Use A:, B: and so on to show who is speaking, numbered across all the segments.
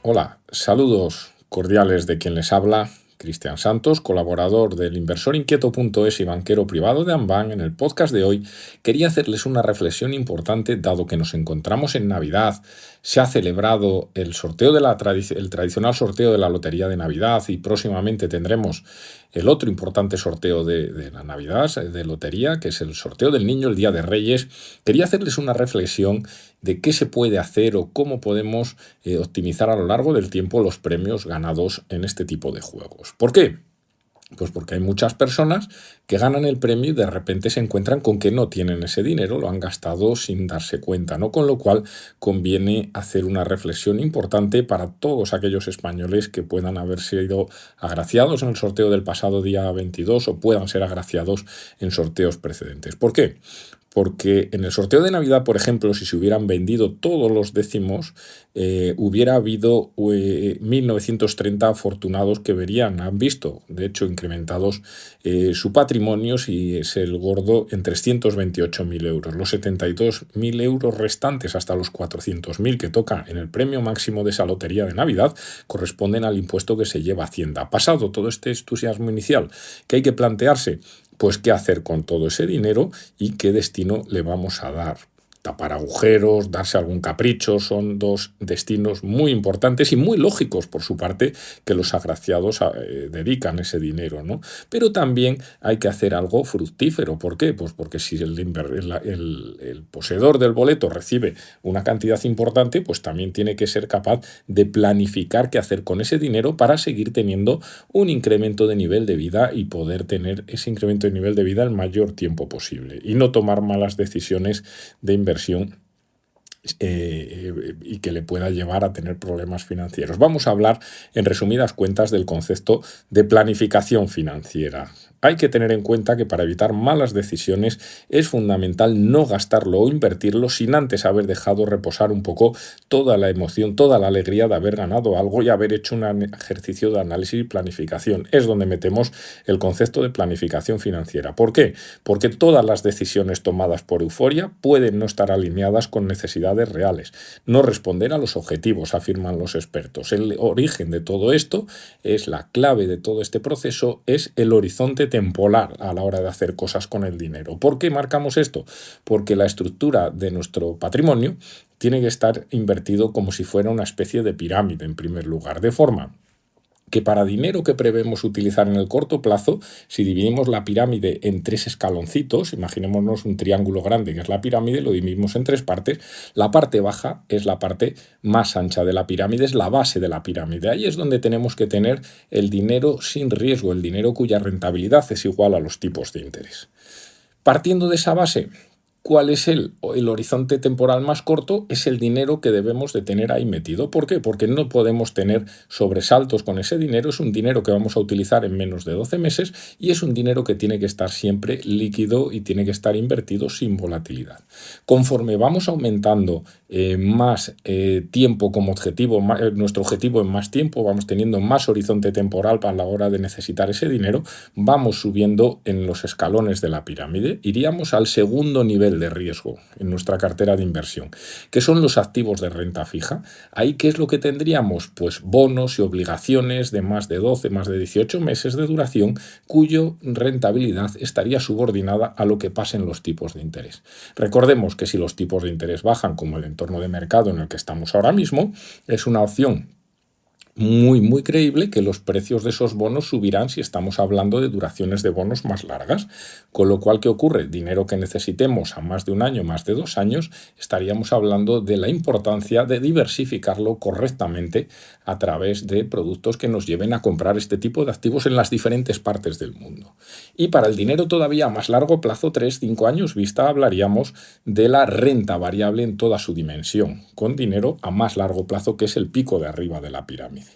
A: Hola, saludos cordiales de quien les habla, Cristian Santos, colaborador del inversorinquieto.es y banquero privado de Ambank. En el podcast de hoy quería hacerles una reflexión importante, dado que nos encontramos en Navidad. Se ha celebrado el tradicional sorteo de la Lotería de Navidad y próximamente tendremos el otro importante sorteo de la Navidad, de lotería, que es el sorteo del Niño el Día de Reyes. Quería hacerles una reflexión de qué se puede hacer o cómo podemos optimizar a lo largo del tiempo los premios ganados en este tipo de juegos. ¿Por qué? Pues porque hay muchas personas que ganan el premio y de repente se encuentran con que no tienen ese dinero, lo han gastado sin darse cuenta, ¿no? Con lo cual conviene hacer una reflexión importante para todos aquellos españoles que puedan haber sido agraciados en el sorteo del pasado día 22 o puedan ser agraciados en sorteos precedentes. ¿Por qué? Porque en el sorteo de Navidad, por ejemplo, si se hubieran vendido todos los décimos, hubiera habido 1.930 afortunados que han visto, de hecho, incrementados su patrimonio, si es el gordo, en 328.000 euros. Los 72.000 euros restantes hasta los 400.000 que toca en el premio máximo de esa lotería de Navidad corresponden al impuesto que se lleva Hacienda. Pasado todo este entusiasmo inicial, ¿qué hay que plantearse? Pues qué hacer con todo ese dinero y qué destino le vamos a dar. Tapar agujeros, darse algún capricho, son dos destinos muy importantes y muy lógicos por su parte que los agraciados dedican ese dinero, ¿no? Pero también hay que hacer algo fructífero. ¿Por qué? Pues porque si el poseedor del boleto recibe una cantidad importante, pues también tiene que ser capaz de planificar qué hacer con ese dinero para seguir teniendo un incremento de nivel de vida y poder tener ese incremento de nivel de vida el mayor tiempo posible y no tomar malas decisiones de inversión y que le pueda llevar a tener problemas financieros. Vamos a hablar, en resumidas cuentas, del concepto de planificación financiera. Hay que tener en cuenta que para evitar malas decisiones es fundamental no gastarlo o invertirlo sin antes haber dejado reposar un poco toda la emoción, toda la alegría de haber ganado algo y haber hecho un ejercicio de análisis y planificación. Es donde metemos el concepto de planificación financiera. ¿Por qué? Porque todas las decisiones tomadas por euforia pueden no estar alineadas con necesidades reales, no responder a los objetivos, afirman los expertos. El origen de todo esto es la clave de todo este proceso, es el horizonte temporal a la hora de hacer cosas con el dinero. ¿Por qué marcamos esto? Porque la estructura de nuestro patrimonio tiene que estar invertido como si fuera una especie de pirámide en primer lugar, de forma que para dinero que prevemos utilizar en el corto plazo, si dividimos la pirámide en 3 escaloncitos, imaginémonos un triángulo grande que es la pirámide, lo dividimos en 3 partes, la parte baja es la parte más ancha de la pirámide, es la base de la pirámide. Ahí es donde tenemos que tener el dinero sin riesgo, el dinero cuya rentabilidad es igual a los tipos de interés. Partiendo de esa base, ¿cuál es el horizonte temporal más corto? Es el dinero que debemos de tener ahí metido. ¿Por qué? Porque no podemos tener sobresaltos con ese dinero. Es un dinero que vamos a utilizar en menos de 12 meses y es un dinero que tiene que estar siempre líquido y tiene que estar invertido sin volatilidad. Conforme vamos aumentando más tiempo como objetivo, nuestro objetivo en más tiempo, vamos teniendo más horizonte temporal para la hora de necesitar ese dinero, vamos subiendo en los escalones de la pirámide. Iríamos al segundo nivel de riesgo en nuestra cartera de inversión, que son los activos de renta fija. Ahí, ¿qué es lo que tendríamos? Pues bonos y obligaciones de más de 12, más de 18 meses de duración, cuya rentabilidad estaría subordinada a lo que pase en los tipos de interés. Recordemos que si los tipos de interés bajan, como el entorno de mercado en el que estamos ahora mismo, es una opción muy creíble que los precios de esos bonos subirán si estamos hablando de duraciones de bonos más largas. Con lo cual, ¿qué ocurre? Dinero que necesitemos a más de un año, más de 2 años, estaríamos hablando de la importancia de diversificarlo correctamente a través de productos que nos lleven a comprar este tipo de activos en las diferentes partes del mundo. Y para el dinero todavía a más largo plazo, 3-5 años vista, hablaríamos de la renta variable en toda su dimensión, con dinero a más largo plazo, que es el pico de arriba de la pirámide.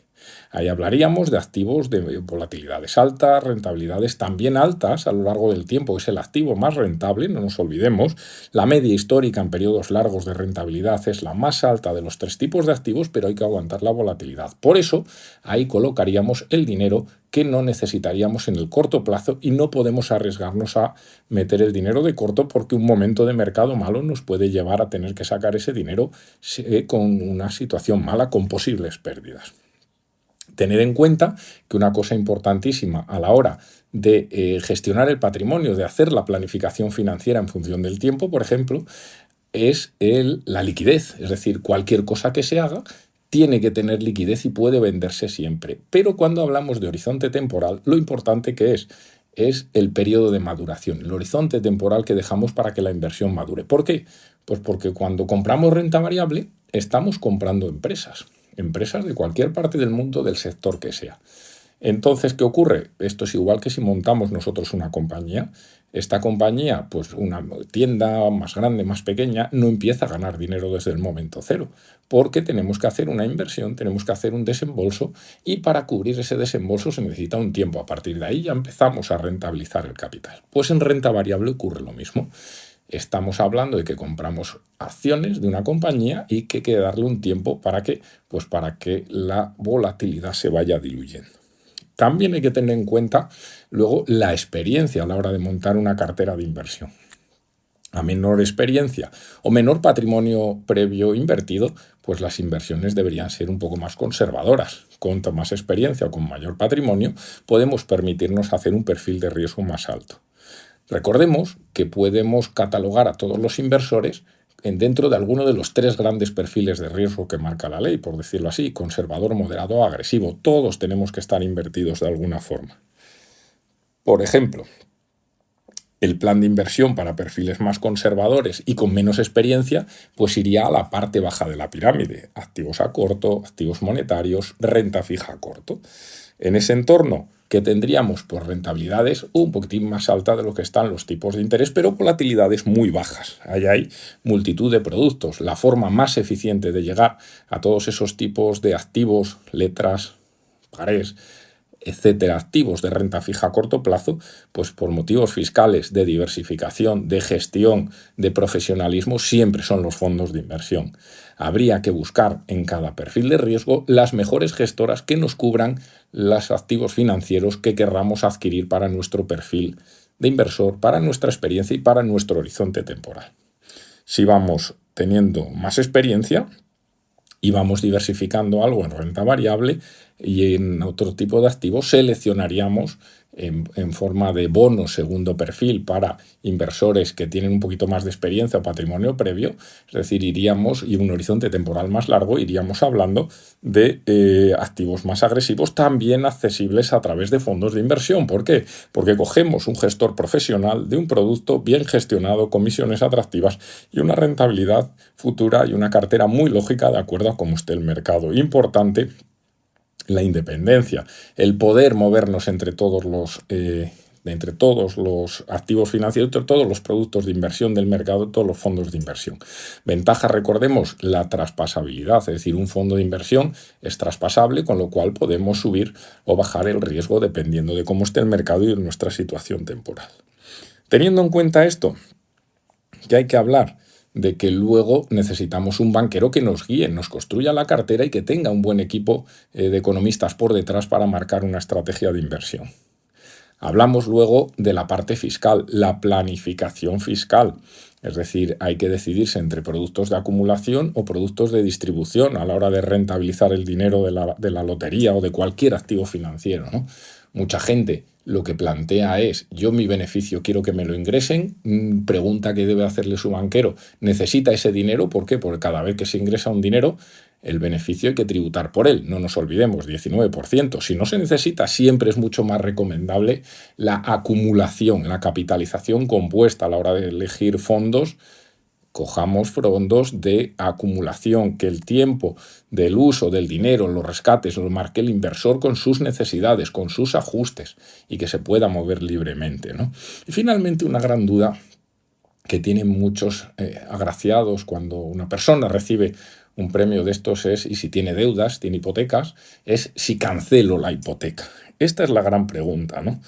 A: Ahí hablaríamos de activos de volatilidades altas, rentabilidades también altas a lo largo del tiempo. Es el activo más rentable, no nos olvidemos. La media histórica en periodos largos de rentabilidad es la más alta de los tres tipos de activos, pero hay que aguantar la volatilidad. Por eso, ahí colocaríamos el dinero que no necesitaríamos en el corto plazo y no podemos arriesgarnos a meter el dinero de corto porque un momento de mercado malo nos puede llevar a tener que sacar ese dinero con una situación mala, con posibles pérdidas. Tener en cuenta que una cosa importantísima a la hora de gestionar el patrimonio, de hacer la planificación financiera en función del tiempo, por ejemplo, es la liquidez. Es decir, cualquier cosa que se haga tiene que tener liquidez y puede venderse siempre. Pero cuando hablamos de horizonte temporal, lo importante que es el periodo de maduración, el horizonte temporal que dejamos para que la inversión madure. ¿Por qué? Pues porque cuando compramos renta variable, estamos comprando empresas de cualquier parte del mundo, del sector que sea. Entonces, ¿qué ocurre? Esto es igual que si montamos nosotros una compañía. Esta compañía, pues una tienda más grande, más pequeña, no empieza a ganar dinero desde el momento cero, porque tenemos que hacer una inversión, tenemos que hacer un desembolso y para cubrir ese desembolso se necesita un tiempo. A partir de ahí ya empezamos a rentabilizar el capital. Pues en renta variable ocurre lo mismo. Estamos hablando de que compramos acciones de una compañía y que hay que darle un tiempo para que la volatilidad se vaya diluyendo. También hay que tener en cuenta luego la experiencia a la hora de montar una cartera de inversión. A menor experiencia o menor patrimonio previo invertido, pues las inversiones deberían ser un poco más conservadoras. Con más experiencia o con mayor patrimonio, podemos permitirnos hacer un perfil de riesgo más alto. Recordemos que podemos catalogar a todos los inversores dentro de alguno de los tres grandes perfiles de riesgo que marca la ley, por decirlo así: conservador, moderado o agresivo. Todos tenemos que estar invertidos de alguna forma. Por ejemplo, el plan de inversión para perfiles más conservadores y con menos experiencia, pues iría a la parte baja de la pirámide: activos a corto, activos monetarios, renta fija a corto. En ese entorno, que tendríamos pues rentabilidades un poquitín más altas de lo que están los tipos de interés, pero volatilidades muy bajas. Ahí hay multitud de productos. La forma más eficiente de llegar a todos esos tipos de activos, letras, pagarés, etcétera, activos de renta fija a corto plazo, pues por motivos fiscales, de diversificación, de gestión, de profesionalismo, siempre son los fondos de inversión. Habría que buscar en cada perfil de riesgo las mejores gestoras que nos cubran los activos financieros que querramos adquirir para nuestro perfil de inversor, para nuestra experiencia y para nuestro horizonte temporal. Si vamos teniendo más experiencia y vamos diversificando algo en renta variable y en otro tipo de activos, seleccionaríamos en forma de bono segundo perfil para inversores que tienen un poquito más de experiencia o patrimonio previo. Es decir, iríamos, y un horizonte temporal más largo, iríamos hablando de activos más agresivos, también accesibles a través de fondos de inversión. ¿Por qué? Porque cogemos un gestor profesional de un producto bien gestionado, comisiones atractivas y una rentabilidad futura y una cartera muy lógica de acuerdo a cómo esté el mercado. Importante la independencia, el poder movernos entre todos los activos financieros, entre todos los productos de inversión del mercado, todos los fondos de inversión. Ventaja, recordemos, la traspasabilidad, es decir, un fondo de inversión es traspasable, con lo cual podemos subir o bajar el riesgo dependiendo de cómo esté el mercado y de nuestra situación temporal. Teniendo en cuenta esto, que hay que hablar de que luego necesitamos un banquero que nos guíe, nos construya la cartera y que tenga un buen equipo de economistas por detrás para marcar una estrategia de inversión. Hablamos luego de la parte fiscal, la planificación fiscal. Es decir, hay que decidirse entre productos de acumulación o productos de distribución a la hora de rentabilizar el dinero de la lotería o de cualquier activo financiero, ¿no? Mucha gente lo que plantea es: yo mi beneficio quiero que me lo ingresen. Pregunta que debe hacerle su banquero: ¿necesita ese dinero? ¿Por qué? Porque cada vez que se ingresa un dinero, el beneficio hay que tributar por él. No nos olvidemos, 19%. Si no se necesita, siempre es mucho más recomendable la acumulación, la capitalización compuesta a la hora de elegir fondos. Cojamos fondos de acumulación, que el tiempo del uso del dinero, los rescates, lo marque el inversor con sus necesidades, con sus ajustes y que se pueda mover libremente, ¿no? Y finalmente, una gran duda que tienen muchos agraciados cuando una persona recibe un premio de estos es, y si tiene deudas, tiene hipotecas, es si cancelo la hipoteca. Esta es la gran pregunta, ¿no?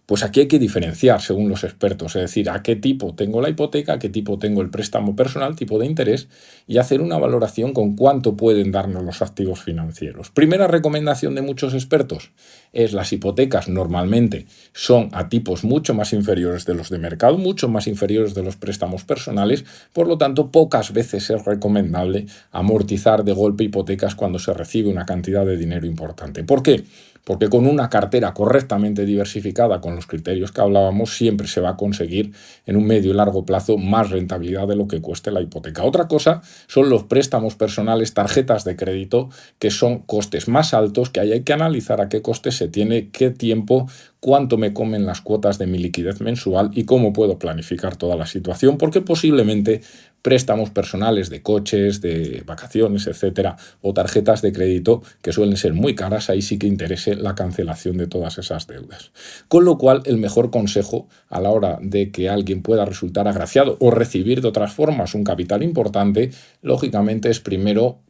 A: Pues aquí hay que diferenciar según los expertos, es decir, a qué tipo tengo la hipoteca, a qué tipo tengo el préstamo personal, tipo de interés, y hacer una valoración con cuánto pueden darnos los activos financieros. Primera recomendación de muchos expertos es las hipotecas normalmente son a tipos mucho más inferiores de los de mercado, mucho más inferiores de los préstamos personales, por lo tanto pocas veces es recomendable amortizar de golpe hipotecas cuando se recibe una cantidad de dinero importante. ¿Por qué? Porque con una cartera correctamente diversificada con los criterios que hablábamos siempre se va a conseguir en un medio y largo plazo más rentabilidad de lo que cueste la hipoteca. Otra cosa son los préstamos personales, tarjetas de crédito, que son costes más altos, que ahí hay que analizar a qué coste se tiene, qué tiempo, cuánto me comen las cuotas de mi liquidez mensual y cómo puedo planificar toda la situación, porque posiblemente préstamos personales de coches, de vacaciones, etcétera, o tarjetas de crédito que suelen ser muy caras, ahí sí que interese la cancelación de todas esas deudas. Con lo cual, el mejor consejo a la hora de que alguien pueda resultar agraciado o recibir de otras formas un capital importante, lógicamente es primero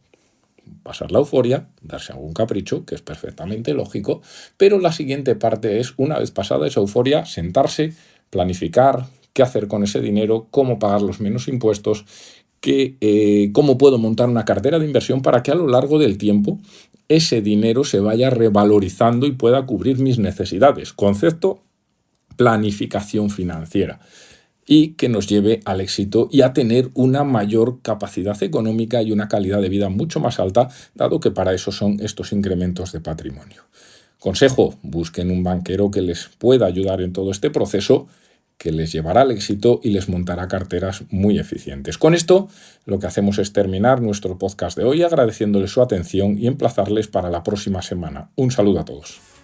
A: pasar la euforia, darse algún capricho, que es perfectamente lógico, pero la siguiente parte es, una vez pasada esa euforia, sentarse, planificar qué hacer con ese dinero, cómo pagar los menos impuestos, cómo puedo montar una cartera de inversión para que a lo largo del tiempo ese dinero se vaya revalorizando y pueda cubrir mis necesidades. Concepto, planificación financiera. Y que nos lleve al éxito y a tener una mayor capacidad económica y una calidad de vida mucho más alta, dado que para eso son estos incrementos de patrimonio. Consejo, busquen un banquero que les pueda ayudar en todo este proceso, que les llevará al éxito y les montará carteras muy eficientes. Con esto, lo que hacemos es terminar nuestro podcast de hoy agradeciéndoles su atención y emplazarles para la próxima semana. Un saludo a todos.